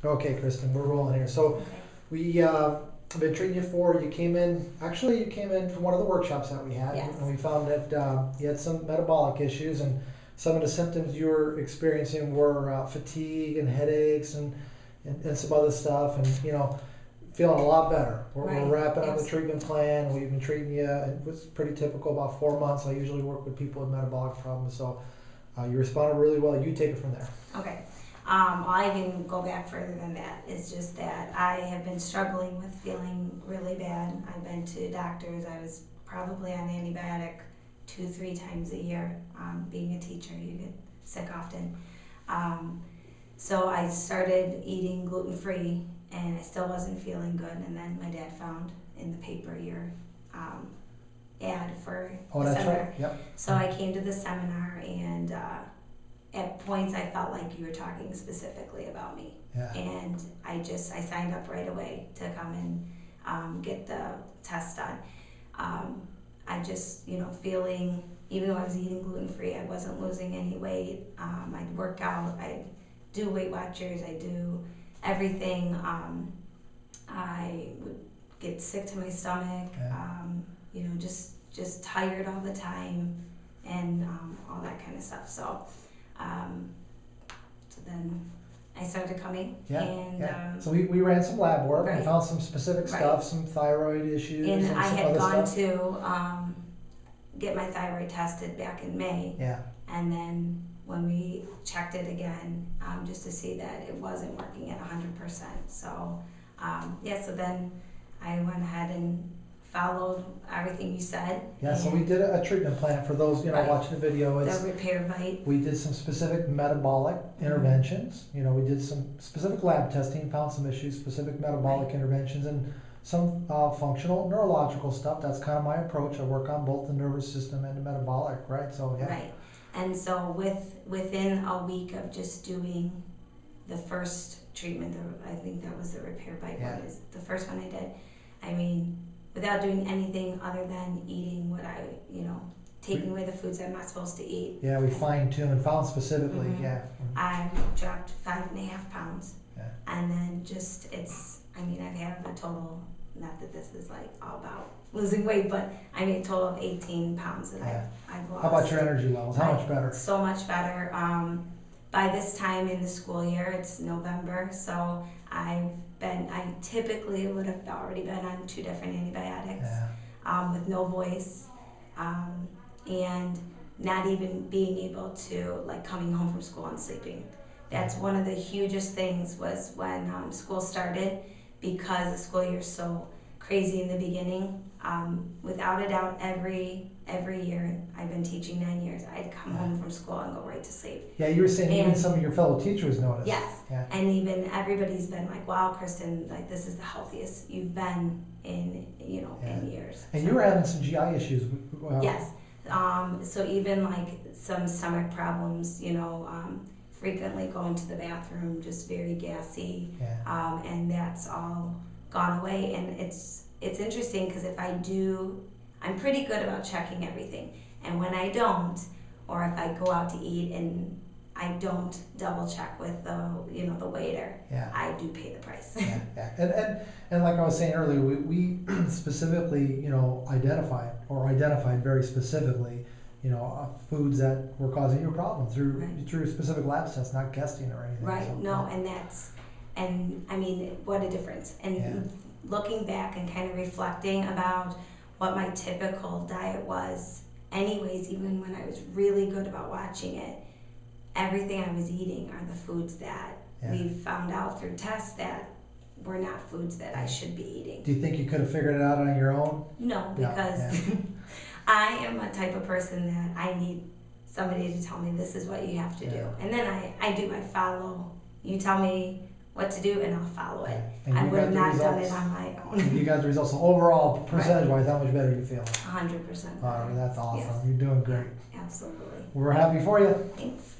Okay, Kristin, we're rolling here. So Okay. we have been treating you you came in from one of the workshops that we had. Yes. And we found that you had some metabolic issues, and some of the symptoms you were experiencing were fatigue and headaches and some other stuff, and feeling a lot better. We're wrapping up the Yes. treatment plan. We've been treating you. It was pretty typical, about 4 months. I usually work with people with metabolic problems, so you responded really well. You take it from there. Okay. I can go back further than that. It's just that I have been struggling with feeling really bad. I've been to doctors. I was probably on antibiotic 2-3 times a year. Being a teacher, you get sick often. So I started eating gluten-free, and I still wasn't feeling good. And then my dad found in the paper your ad for Oh, the that's seminar. right. Yep. So I came to the seminar, and at points I felt like you were talking specifically about me. Yeah. And I signed up right away to come and get the test done. I just, feeling, even though I was eating gluten-free, I wasn't losing any weight. I'd work out, I do Weight Watchers, I do everything. I would get sick to my stomach, Yeah. just tired all the time, and all that kind of stuff. So then I started coming, Yeah, and so we ran some lab work and Right. found some specific Right. stuff, some thyroid issues, and I some had other gone stuff. to get my thyroid tested back in May, Yeah, and then when we checked it again, just to see that it wasn't working at 100%. So so then I went ahead and followed everything you said. yeah. So we did a treatment plan for those Right. watching the video. The repair bite. We did some specific metabolic interventions. We did some specific lab testing, found some issues, specific metabolic interventions, and some functional neurological stuff. That's kind of my approach. I work on both the nervous system and the metabolic, right? So yeah. Right. And so within a week of just doing the first treatment, I think that was the repair bite Yeah. one, is the first one I did. I mean, without doing anything other than eating what taking away the foods I'm not supposed to eat. Yeah, we fine-tuned and found specifically, Mhm. yeah. I dropped 5.5 pounds. Yeah. And then I've had a total, not that this is like all about losing weight, but I mean a total of 18 pounds that Yeah. I've lost. How about your energy levels? How much better? So much better. By this time in the school year, it's November, so I typically would have already been on 2 different antibiotics, with no voice, and not even being able to, coming home from school and sleeping. That's one of the hugest things was when school started, because the school year is so crazy in the beginning. Without a doubt, every year, I've been teaching 9 years, I'd come home from school and go right to sleep. Yeah, you were saying even some of your fellow teachers noticed. Yes, Yeah. and even everybody's been like, wow, Kristin, this is the healthiest you've been in years. And you were having some GI issues. Yes, so even some stomach problems, frequently going to the bathroom, just very gassy, and that's all gone away. And it's interesting, because I'm pretty good about checking everything, and when I don't, or if I go out to eat and I don't double check with the waiter, I do pay the price. Yeah. And like I was saying earlier, we specifically identified very specifically foods that were causing you a problem through specific lab tests, not guessing or anything. Right. So, No, and I mean, what a difference. And looking back and kind of reflecting about what my typical diet was anyways, even when I was really good about watching it, everything I was eating are the foods that we found out through tests that were not foods that I should be eating. Do you think you could have figured it out on your own? No, because I am a type of person that I need somebody to tell me this is what you have to do. And then I follow. You tell me what to do and I'll follow it. And I would have not done results. it on my own. You got the results. So overall, percentage-wise, how much better you feel? 100%. That's awesome. Yes. You're doing great. Absolutely. We're happy for you. Thanks.